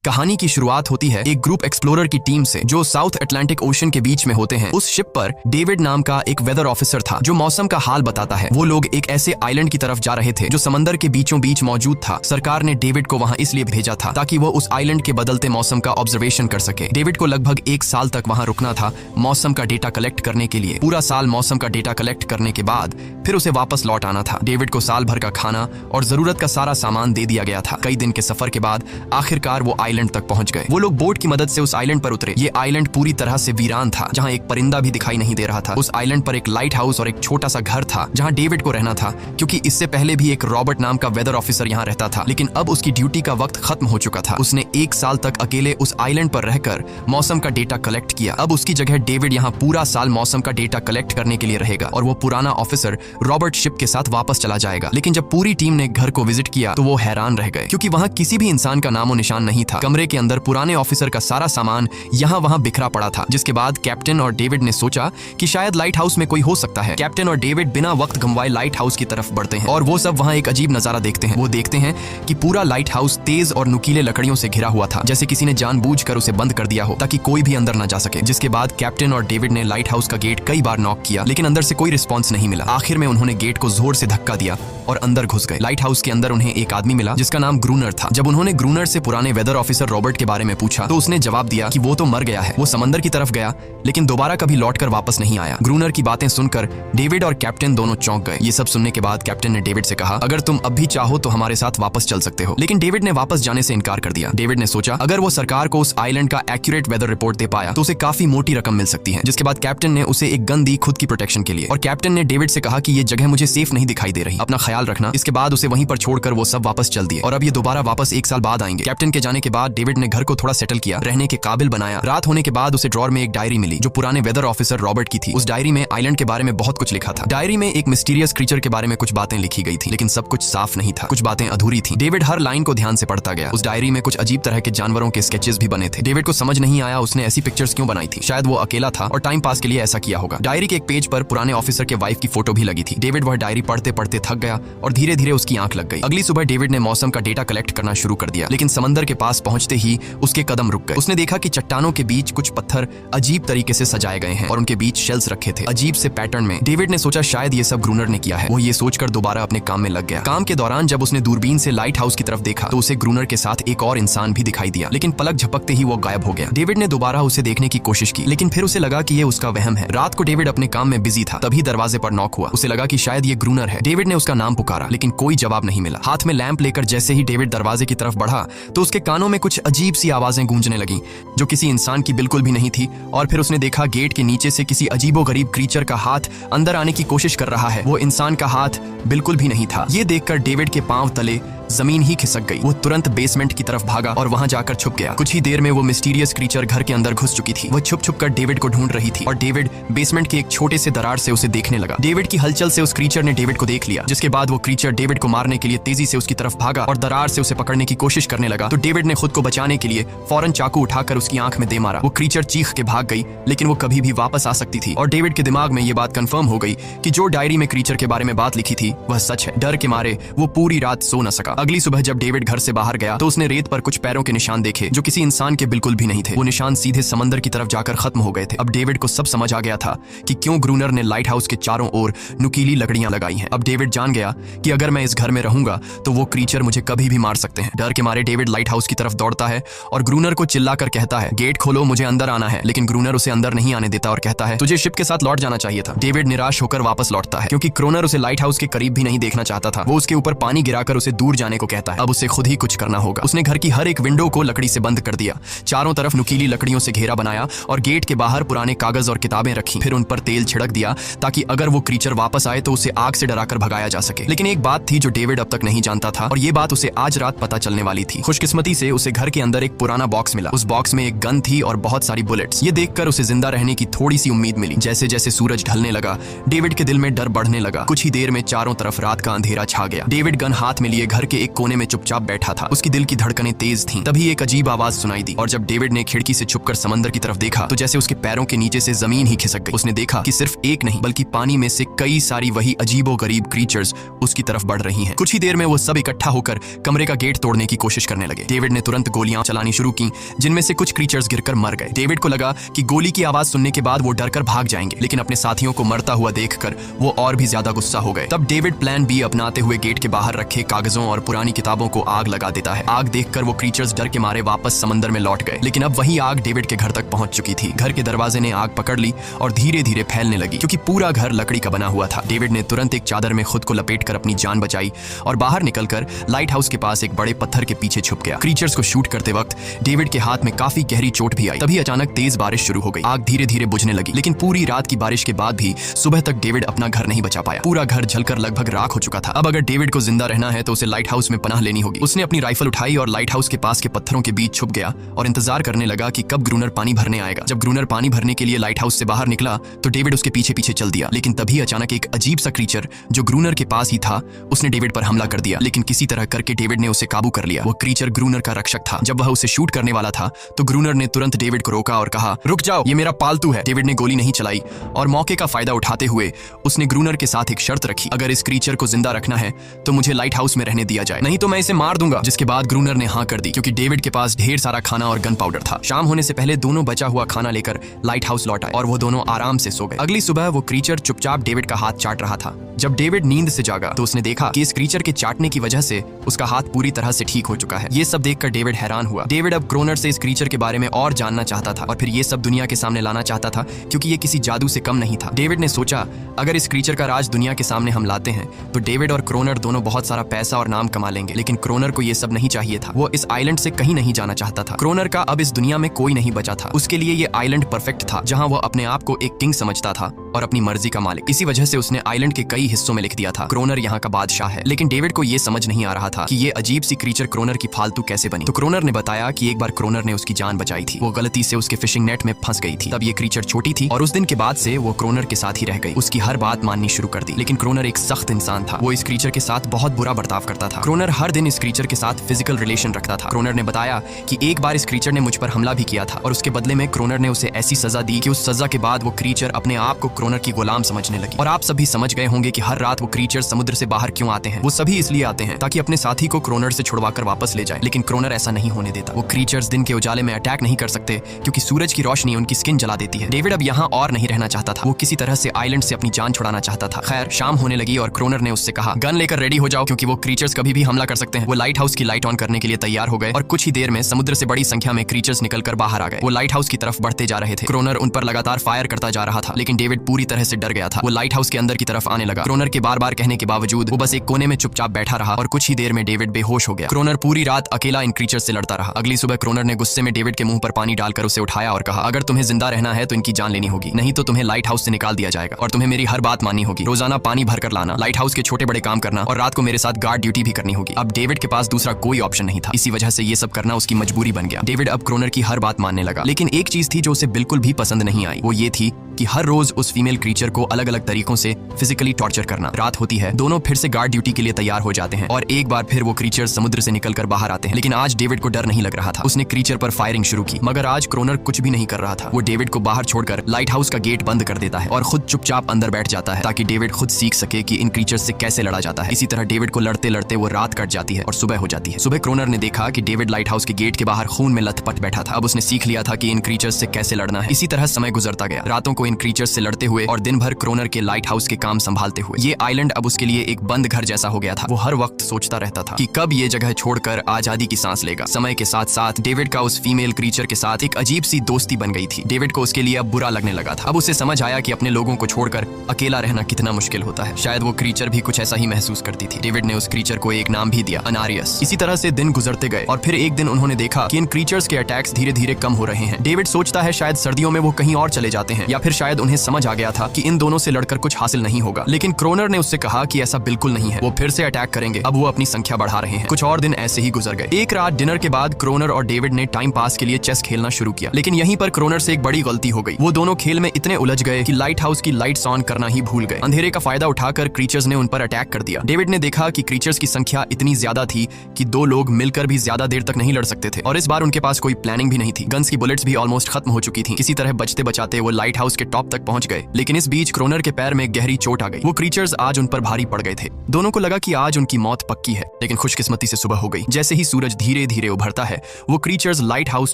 कहानी की शुरुआत होती है एक ग्रुप एक्सप्लोरर की टीम से जो साउथ अटलांटिक ओशन के बीच में होते हैं। उस शिप पर डेविड नाम का एक वेदर ऑफिसर था जो मौसम का हाल बताता है। वो लोग एक ऐसे आइलैंड की तरफ जा रहे थे जो समंदर के बीचों बीच मौजूद था। सरकार ने डेविड को वहां इसलिए भेजा था ताकि वो उस आइलैंड के बदलते मौसम का ऑब्जर्वेशन कर सके। डेविड को लगभग 1 साल तक वहां रुकना था मौसम का डेटा कलेक्ट करने के लिए। पूरा साल मौसम का डेटा कलेक्ट करने के बाद फिर उसे वापस लौट आना था। डेविड को साल भर का खाना और जरूरत का सारा सामान दे दिया गया था। कई दिन के सफर के बाद आखिरकार वो आइलैंड तक पहुंच गए। वो लोग बोट की मदद से उस आइलैंड पर उतरे। ये आइलैंड पूरी तरह से वीरान था, जहां एक परिंदा भी दिखाई नहीं दे रहा था। उस आइलैंड पर एक लाइट हाउस और एक छोटा सा घर था जहां डेविड को रहना था, क्योंकि इससे पहले भी एक रॉबर्ट नाम का वेदर ऑफिसर यहां रहता था, लेकिन अब उसकी ड्यूटी का वक्त खत्म हो चुका था। उसने 1 साल तक अकेले उस आइलैंड पर रहकर मौसम का डेटा कलेक्ट किया। अब उसकी जगह डेविड यहां पूरा साल मौसम का डेटा कलेक्ट करने के लिए रहेगा और वो पुराना ऑफिसर रॉबर्ट शिप के साथ वापस चला जाएगा। लेकिन जब पूरी टीम ने घर को विजिट किया तो वो हैरान रह गए, क्योंकि वहां किसी भी इंसान का नामो निशान नहीं था। कमरे के अंदर पुराने ऑफिसर का सारा सामान यहाँ वहां बिखरा पड़ा था। जिसके बाद कैप्टन और डेविड ने सोचा कि शायद लाइट हाउस में कोई हो सकता है। कैप्टन और डेविड बिना वक्त गंवाए लाइट हाउस की तरफ बढ़ते हैं और वो सब वहां एक अजीब नजारा देखते हैं। वो देखते हैं कि पूरा लाइट हाउस तेज और नुकीले लकड़ियों से घिरा हुआ था, जैसे किसी ने जानबूझकर उसे बंद कर दिया हो ताकि कोई भी अंदर न जा सके। जिसके बाद कैप्टन और डेविड ने लाइट हाउस का गेट कई बार नॉक किया, लेकिन अंदर से कोई रिस्पॉन्स नहीं मिला। आखिर में उन्होंने गेट को जोर से धक्का दिया और अंदर घुस गए। लाइट हाउस के अंदर उन्हें एक आदमी मिला जिसका नाम ग्रूनर था। जब उन्होंने ग्रूनर से पुराने वेदर ऑफिसर रॉबर्ट के बारे में पूछा तो उसने जवाब दिया कि वो तो मर गया है। वो समंदर की तरफ गया लेकिन दोबारा कभी लौटकर वापस नहीं आया। ग्रूनर की बातें सुनकर डेविड और कैप्टन दोनों चौंक गए। ये सब सुनने के बाद कैप्टन ने डेविड से कहा, अगर तुम अब भी चाहो तो हमारे साथ वापस चल सकते हो। लेकिन डेविड ने वापस जाने से इनकार कर दिया। डेविड ने सोचा अगर वो सरकार को उस आइलैंड का एक्यूरेट वेदर रिपोर्ट दे पाया तो उसे काफी मोटी रकम मिल सकती है। जिसके बाद कैप्टन ने उसे एक गन दी खुद की प्रोटेक्शन के लिए, और कैप्टन ने डेविड से कहा कि ये जगह मुझे सेफ नहीं दिखाई दे रही, अपना ख्याल रखना। इसके बाद उसे वहीं पर छोड़कर वो सब वापस चल दिए और अब ये दोबारा वापस 1 साल बाद आएंगे। कैप्टन के जाने के बाद डेविड ने घर को थोड़ा सेटल किया, रहने के काबिल बनाया। रात होने के बाद उसे ड्रॉर में एक डायरी मिली जो पुराने वेदर ऑफिसर रॉबर्ट की थी। उस डायरी में आइलैंड के बारे में बहुत कुछ लिखा था। डायरी में एक मिस्टीरियस क्रीचर के बारे में कुछ बातें लिखी गई थी, लेकिन सब कुछ साफ नहीं था, कुछ बातें अधूरी थी। डेविड हर लाइन को ध्यान से पढ़ता गया। उस डायरी में कुछ अजीब तरह के जानवरों के स्केचेस भी बने थे। डेविड को समझ नहीं आया उसने ऐसी पिक्चर्स क्यों बनाई थी। शायद वो अकेला था और टाइम पास के लिए ऐसा किया होगा। डायरी के एक पेज पर पुराने ऑफिसर के वाइफ की फोटो भी लगी थी। डेविड वह डायरी पढ़ते पढ़ते थक गया और धीरे धीरे उसकी आंख लग गई। अगली सुबह डेविड ने मौसम का डेटा कलेक्ट करना शुरू कर दिया, लेकिन समंदर के पास पहुंचते ही उसके कदम रुक गए। उसने देखा कि चट्टानों के बीच कुछ पत्थर अजीब तरीके से सजाए गए हैं और उनके बीच शेल्स रखे थे अजीब से पैटर्न में। डेविड ने सोचा शायद ये सब ग्रूनर ने किया है। वो ये सोचकर दोबारा अपने काम में लग गया। काम के दौरान जब उसने दूरबीन से लाइट हाउस की तरफ देखा तो उसे ग्रूनर के साथ एक और इंसान भी दिखाई दिया, लेकिन पलक झपकते ही वो गायब हो गया। डेविड ने दोबारा उसे देखने की कोशिश की, लेकिन फिर उसे लगा कि ये उसका वहम है। रात को डेविड अपने काम में बिजी था, तभी दरवाजे पर नॉक हुआ। उसे लगा कि शायद ये ग्रूनर है। डेविड ने उसका नाम पुकारा, लेकिन कोई जवाब नहीं मिला। हाथ में लैंप लेकर जैसे ही डेविड दरवाजे की तरफ बढ़ा तो उसके कानों में कुछ अजीब सी आवाजें गूंजने लगी जो किसी इंसान की बिल्कुल भी नहीं थी। और फिर उसने देखा गेट के नीचे से किसी अजीबोगरीब क्रीचर का हाथ अंदर आने की कोशिश कर रहा है। वो इंसान का हाथ बिल्कुल भी नहीं था। ये देखकर डेविड के पांव तले जमीन ही खिसक गई। वो तुरंत बेसमेंट की तरफ भागा और वहां जाकर छुप गया। कुछ ही देर में वो मिस्टीरियस क्रीचर घर के अंदर घुस चुकी थी। वो छुप छुप कर डेविड को ढूंढ रही थी और डेविड बेसमेंट के एक छोटे से दरार से उसे देखने लगा। डेविड की हलचल से उस क्रीचर ने डेविड को देख लिया। जिसके बाद वो क्रीचर डेविड को मारने के लिए तेजी से उसकी तरफ भागा और दरार से उसे पकड़ने की कोशिश करने लगा। तो डेविड ने खुद को बचाने के लिए फौरन चाकू उठाकर उसकी आंख में दे मारा। वो क्रीचर चीख के भाग गई, लेकिन वो कभी भी वापस आ सकती थी। और डेविड के दिमाग में ये बात कंफर्म हो गई कि जो डायरी में क्रीचर के बारे में बात लिखी थी वह सच है। डर के मारे वो पूरी रात सो न सका। अगली सुबह जब डेविड घर से बाहर गया तो उसने रेत पर कुछ पैरों के निशान देखे जो किसी इंसान के बिल्कुल भी नहीं थे। वो निशान सीधे समंदर की तरफ जाकर खत्म हो गए थे। अब डेविड को सब समझ आ गया था कि क्यों ग्रूनर ने लाइट हाउस के चारों ओर नुकीली लकड़ियां लगाई हैं। अब डेविड जान गया कि अगर मैं इस घर में रहूंगा तो वो क्रीचर मुझे कभी भी मार सकते हैं। डर के मारे डेविड लाइट हाउस की तरफ दौड़ता है और ग्रूनर को चिल्लाकर कहता है, गेट खोलो, मुझे अंदर आना है। लेकिन ग्रूनर उसे अंदर नहीं आने देता और कहता है, तुझे शिप के साथ लौट जाना चाहिए था। डेविड निराश होकर वापस लौटता है क्योंकि ग्रूनर उसे लाइट हाउस के करीब भी नहीं देखना चाहता था। वो उसके ऊपर पानी गिराकर उसे दूर जाने को कहता है। अब उसे खुद ही कुछ करना होगा। उसने घर की हर एक विंडो को लकड़ी से बंद कर दिया, चारों तरफ नुकीली लकड़ियों से घेरा बनाया और गेट के बाहर पुराने कागज और किताबें रखी। फिर उन पर तेल छिड़क दिया ताकि अगर वो क्रीचर वापस आए तो उसे आग से डराकर भगाया जा सके। लेकिन एक बात थी जो डेविड अब तक नहीं जानता था और ये बात उसे आज रात पता चलने वाली थी। खुशकिस्मती से उसे घर के अंदर एक पुराना बॉक्स मिला। उस बॉक्स में एक गन थी और बहुत सारी बुलेट्स। ये देखकर उसे जिंदा रहने की थोड़ी सी उम्मीद मिली। जैसे जैसे सूरज ढलने लगा डेविड के दिल में डर बढ़ने लगा। कुछ ही देर में चारों तरफ रात का अंधेरा छा गया। डेविड गन हाथ में लिए घर के एक कोने में चुपचाप बैठा था। उसकी दिल की धड़कनें तेज थीं। तभी एक अजीब आवाज सुनाई दी और जब डेविड ने खिड़की से छुपकर समंदर की तरफ देखा तो जैसे उसके पैरों के नीचे से जमीन ही खिसक गई। उसने देखा कि सिर्फ एक नहीं बल्कि पानी में से कई सारी वही अजीबोगरीब क्रीचर्स उसकी तरफ बढ़ रही हैं। कुछ ही देर में वो सब इकट्ठा होकर कमरे का गेट तोड़ने की कोशिश करने लगे। डेविड ने तुरंत गोलियां चलानी शुरू की, जिनमें से कुछ क्रीचर्स गिरकर मर गए। डेविड को लगा कि गोली की आवाज सुनने के बाद वो डरकर भाग जाएंगे, लेकिन अपने साथियों को मरता हुआ देखकर वो और भी ज्यादा गुस्सा हो गए। तब डेविड प्लान बी अपनाते हुए गेट के बाहर रखे कागजों और पुरानी किताबों को आग लगा देता है। आग देखकर वो क्रीचर्स डर के मारे वापस समंदर में लौट गए, लेकिन अब वही आग डेविड के घर तक पहुंच चुकी थी। घर के दरवाजे ने आग पकड़ ली और धीरे धीरे फैलने लगी, क्योंकि पूरा घर लकड़ी का बना हुआ था। डेविड ने तुरंत एक चादर में खुद को लपेटकर अपनी जान बचाई और बाहर निकलकर लाइट हाउस के पास एक बड़े पत्थर के पीछे छुप गया। क्रीचर्स को शूट करते वक्त डेविड के हाथ में काफी गहरी चोट भी आई। तभी अचानक तेज बारिश शुरू हो गई। आग धीरे धीरे बुझने लगी, लेकिन पूरी रात की बारिश के बाद भी सुबह तक डेविड अपना घर नहीं बचा पाया। पूरा घर जलकर लगभग राख हो चुका था। अब अगर डेविड को जिंदा रहना है तो उसे लाइट हाउस में पनाह लेनी होगी। उसने अपनी राइफल उठाई और लाइट हाउस के पास के पत्थरों के बीच छुप गया और इंतजार करने लगा कि कब ग्रूनर पानी भरने आएगा। जब ग्रूनर पानी भरने के लिए लाइट हाउस से बाहर निकला तो डेविड उसके पीछे पीछे चल दिया, लेकिन तभी अचानक एक अजीब सा क्रीचर जो ग्रूनर के पास ही था उसने डेविड पर हमला कर दिया। लेकिन किसी तरह करके डेविड ने उसे काबू कर लिया। वो क्रीचर ग्रूनर का रक्षक था। जब वह उसे शूट करने वाला था तो ग्रूनर ने तुरंत डेविड को रोका और कहा, रुक जाओ, ये मेरा पालतू है। डेविड ने गोली नहीं चलाई और मौके का फायदा उठाते हुए उसने ग्रूनर के साथ एक शर्त रखी, अगर इस क्रीचर को जिंदा रखना है तो मुझे लाइट हाउस में रहने दिया जाए, नहीं तो मैं इसे मार दूंगा। जिसके बाद ग्रूनर ने हाँ कर दी, क्योंकि डेविड के पास ढेर सारा खाना और गन पाउडर था। शाम होने से पहले दोनों बचा हुआ खाना लेकर लाइट हाउस लौट आए और वो दोनों आराम से सो गए। अगली सुबह वो क्रीचर चुपचाप डेविड का हाथ चाट रहा था। जब डेविड नींद से जागा तो उसने देखा कि इस क्रीचर के चाटने की वजह से उसका हाथ पूरी तरह से ठीक हो चुका है। ये सब देखकर डेविड हैरान हुआ। डेविड अब क्रोनर से इस क्रीचर के बारे में और जानना चाहता था और फिर ये सब दुनिया के सामने लाना चाहता था, क्योंकि ये किसी जादू से कम नहीं था। डेविड ने सोचा, अगर इस क्रीचर का राज दुनिया के सामने हम लाते हैं तो डेविड और क्रोनर दोनों बहुत सारा पैसा और नाम कमा लेंगे। लेकिन क्रोनर को ये सब नहीं चाहिए था। वो इस आइलैंड से कहीं नहीं जाना चाहता था। क्रोनर का अब इस दुनिया में कोई नहीं बचा था। उसके लिए ये आइलैंड परफेक्ट था, जहां वो अपने आप को एक किंग समझता था और अपनी मर्जी का मालिक। इसी वजह से उसने आइलैंड के कई हिस्सों में लिख दिया था, क्रोनर यहाँ का बादशाह है। लेकिन डेविड को ये समझ नहीं आ रहा था कि ये अजीब सी क्रीचर क्रोनर की फालतू कैसे बनी। तो क्रोनर ने बताया कि एक बार क्रोनर ने उसकी जान बचाई थी। वो गलती से उसके फिशिंग नेट में फंस गई थी। तब ये क्रीचर छोटी थी और उस दिन के बाद से वो क्रोनर के साथ ही रह गई। उसकी हर बात माननी शुरू कर दी। लेकिन क्रोनर एक सख्त इंसान था। वो इस क्रीचर के साथ बहुत बुरा बर्ताव करता था। क्रोनर हर दिन इस क्रीचर के साथ फिजिकल रिलेशन रखता था। क्रोनर ने बताया कि एक बार इस क्रीचर ने मुझ पर हमला भी किया था और उसके बदले में क्रोनर ने उसे ऐसी सजा दी कि उस सजा के बाद वो क्रीचर अपने आप को क्रोनर की गुलाम समझने लगी। और आप सभी समझ गए होंगे कि हर रात वो क्रीचर समुद्र से बाहर क्यों आते हैं। वो सभी इसलिए आते हैं ताकि अपने साथी को क्रोनर से छुड़वाकर वापस ले जाए। लेकिन क्रोनर ऐसा नहीं होने देता। वो क्रीचर्स दिन के उजाले में अटैक नहीं कर सकते, क्योंकि सूरज की रोशनी उनकी स्किन जला देती है। डेविड अब यहाँ और नहीं रहना चाहता था। वो किसी तरह से आइलैंड से अपनी जान छुड़ाना चाहता था। खैर, शाम होने लगी और क्रोनर ने उससे कहा, गन लेकर रेडी हो जाओ, क्योंकि वो क्रीचर्स कभी भी हमला कर सकते हैं। वो लाइट हाउस की लाइट ऑन करने के लिए तैयार हो गए और कुछ ही देर में समुद्र से बड़ी संख्या में क्रीचर्स निकलकर बाहर आ गए। वो लाइट हाउस की तरफ बढ़ते जा रहे थे। क्रोनर उन पर लगातार फायर करता जा रहा था, लेकिन डेविड पूरी तरह से डर गया था। वो लाइट हाउस के अंदर की तरफ आने लगा। क्रोनर के बार बार कहने के बावजूद वो बस एक कोने में चुपचाप बैठा रहा और कुछ ही देर में डेविड बेहोश हो गया। क्रोनर पूरी रात अकेला इन क्रीचर्स से लड़ता रहा। अगली सुबह क्रोनर ने गुस्से में डेविड के मुंह पर पानी डालकर उसे उठाया और कहा, अगर तुम्हें जिंदा रहना है तो इनकी जान लेनी होगी, नहीं तो तुम्हें लाइट हाउस से निकाल दिया जाएगा और तुम्हें मेरी हर बात माननी होगी। रोजाना पानी भरकर लाना, लाइट हाउस के छोटे बड़े काम करना और रात को मेरे साथ गार्ड ड्यूटी भी करनी होगी। अब डेविड के पास दूसरा कोई ऑप्शन नहीं था। इसी वजह से ये सब करना उसकी मजबूरी बन गया। डेविड अब क्रोनर की हर बात मानने लगा। लेकिन एक चीज थी जो उसे बिल्कुल भी पसंद नहीं आई। वो ये थी कि हर रोज उस फीमेल क्रीचर को अलग अलग तरीकों से फिजिकली टॉर्चर करना। रात होती है, दोनों फिर से गार्ड ड्यूटी के लिए तैयार हो जाते हैं और एक बार फिर वो क्रीचर समुद्र से निकलकर बाहर आते हैं। लेकिन आज डेविड को डर नहीं लग रहा था। उसने क्रीचर पर फायरिंग शुरू की, मगर आज क्रोनर कुछ भी नहीं कर रहा था। वो डेविड को बाहर छोड़कर लाइट हाउस का गेट बंद कर देता है और खुद चुपचाप अंदर बैठ जाता है, ताकि डेविड खुद सीख सके कि इन क्रीचर्स से कैसे लड़ा जाता है। इसी तरह डेविड को लड़ते लड़ते वो रात कट जाती है और सुबह हो जाती है। सुबह क्रोनर ने देखा कि डेविड लाइट हाउस के गेट के बाहर खून में लथपथ बैठा था। अब उसने सीख लिया था कि इन क्रीचर्स से कैसे लड़ना है। इसी तरह समय गुजरता गया। रातों को इन क्रीचर्स से लड़ते हुए और दिन भर क्रोनर के लाइट हाउस के काम संभालते हुए। ये आइलैंड अब उसके लिए एक बंद घर जैसा हो गया था। वो हर वक्त सोचता रहता था कि कब ये जगह छोड़कर आजादी की सांस लेगा। समय के साथ साथ डेविड का उस फीमेल क्रीचर के साथ एक अजीब सी दोस्ती बन गई थी। डेविड को उसके लिए अब बुरा लगने लगा था। अब उसे समझ आया कि अपने लोगों को छोड़कर अकेला रहना कितना मुश्किल होता है। शायद वो क्रीचर भी कुछ ऐसा ही महसूस करती थी। डेविड ने उस क्रीचर को एक नाम भी दिया, अनारियस। इसी तरह से दिन गुजरते गए और फिर एक दिन उन्होंने देखा कि इन क्रीचर्स के अटैक्स धीरे धीरे कम हो रहे हैं। डेविड सोचता है शायद सर्दियों में वो कहीं और चले जाते हैं, या फिर शायद उन्हें समझ आ गया था कि इन दोनों से लड़कर कुछ हासिल नहीं होगा, लेकिन क्रोनर ने उससे कहा कि ऐसा बिल्कुल नहीं है, वो फिर से अटैक करेंगे, अब वो अपनी संख्या बढ़ा रहे हैं। कुछ और दिन ऐसे ही गुजर गए। एक रात डिनर के बाद क्रोनर और डेविड ने टाइम पास के लिए चेस खेलना शुरू किया, लेकिन यहीं पर क्रोनर से एक बड़ी गलती हो गई। वो दोनों खेल में इतने उलझ गए कि लाइट हाउस की लाइट्स ऑन करना ही भूल गए। अंधेरे का फायदा उठाकर क्रीचर्स ने उन पर अटैक कर दिया। डेविड ने देखा कि क्रीचर्स की संख्या इतनी ज्यादा थी कि दो लोग मिलकर भी ज्यादा देर तक नहीं लड़ सकते थे, और इस बार उनके पास कोई प्लानिंग भी नहीं थी। गन्स की बुलेट्स भी ऑलमोस्ट खत्म हो चुकी थी। किसी तरह बचते बचाते वो लाइट हाउस के टॉप तक पहुंच गए, लेकिन इस बीच क्रोनर के पैर में गहरी चोट आ गई। वो क्रीचर्स आज उन पर भारी पड़ गए थे। दोनों को लगा कि आज उनकी मौत पक्की है, लेकिन खुशकिस्मती से सुबह हो गई। जैसे ही सूरज धीरे धीरे उभरता है, वो क्रीचर्स लाइट हाउस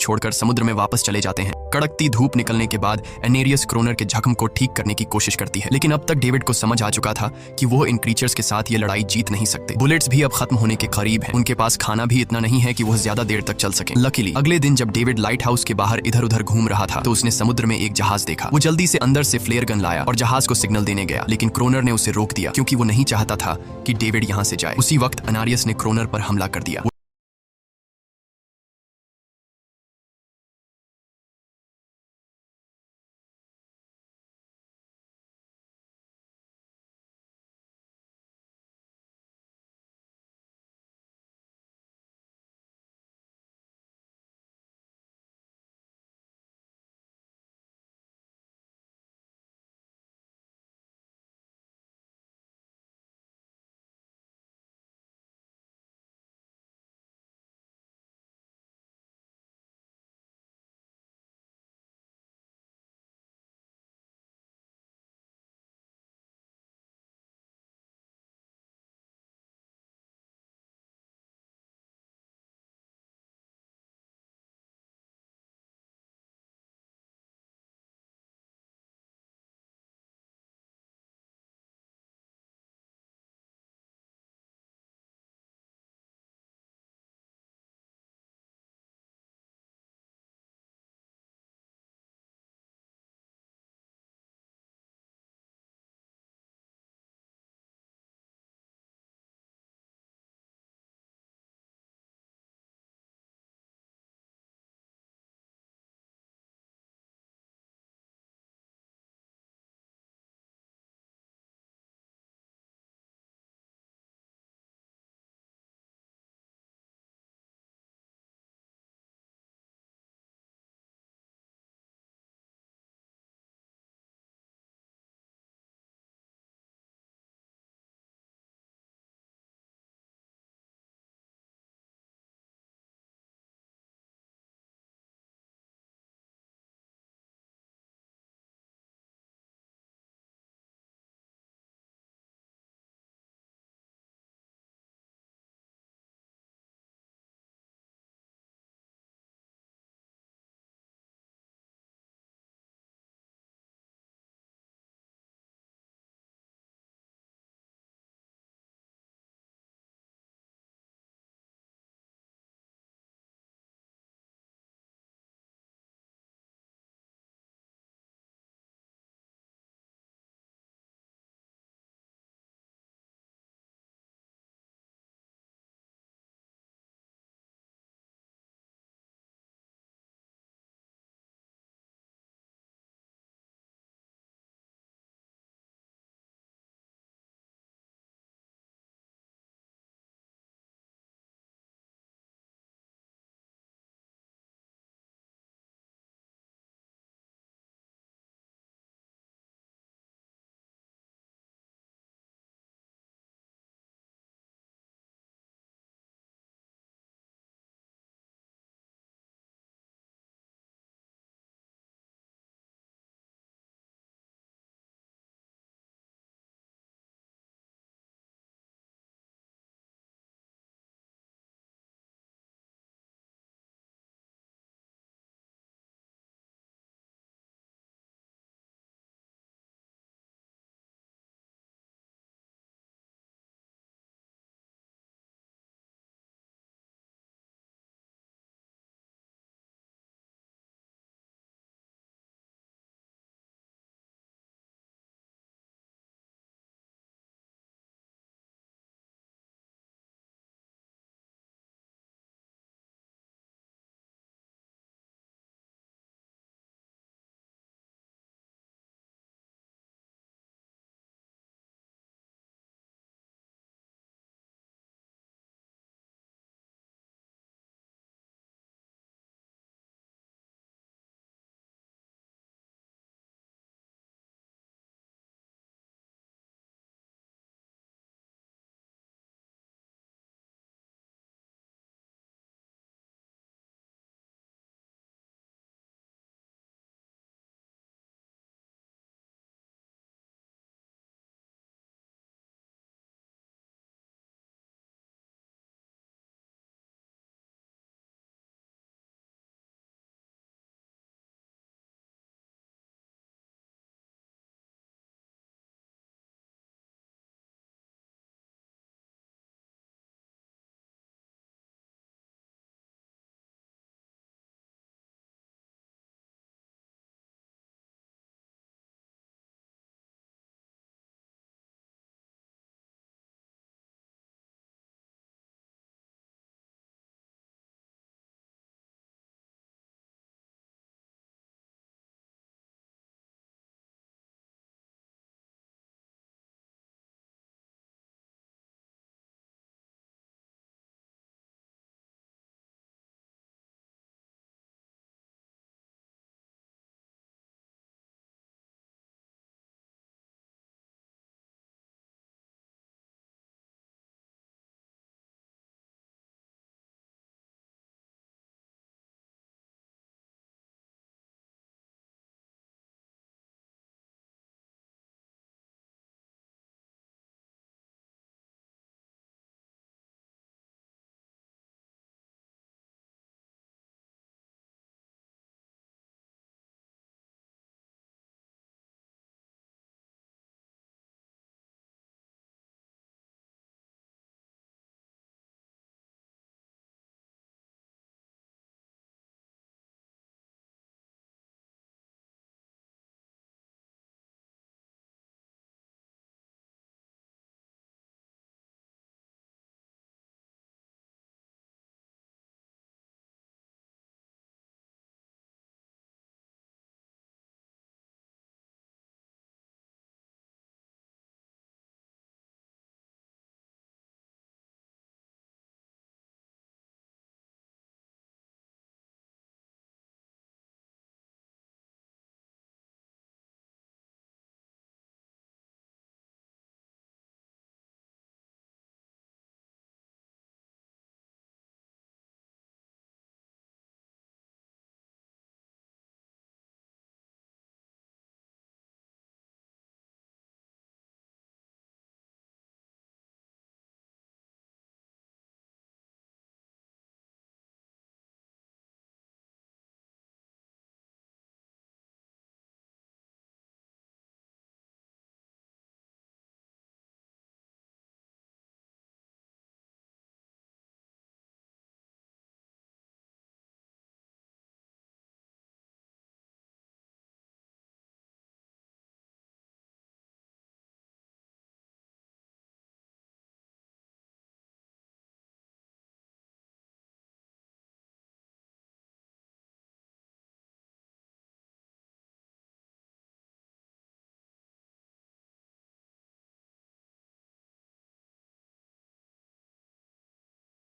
छोड़कर समुद्र में वापस चले जाते हैं। कड़कती धूप निकलने के बाद एनेरियस क्रोनर के जख्म को ठीक करने की कोशिश करती है, लेकिन अब तक डेविड को समझ आ चुका था कि वो इन क्रीचर्स के साथ ये लड़ाई जीत नहीं सकते। बुलेट्स भी अब खत्म होने के करीब हैं। उनके पास खाना भी इतना नहीं है कि वो ज्यादा देर तक चल सके। लकीली अगले दिन जब डेविड लाइट हाउस के बाहर इधर उधर घूम रहा था, तो उसने समुद्र में एक जहाज देखा। वो जल्दी से अंदर से फ्लेयर गन लाया और जहाज को सिग्नल देने गया, लेकिन क्रोनर ने उसे रोक दिया क्योंकि वो नहीं चाहता था कि डेविड यहाँ से जाए। उसी वक्त एनेरियस ने क्रोनर पर हमला कर दिया।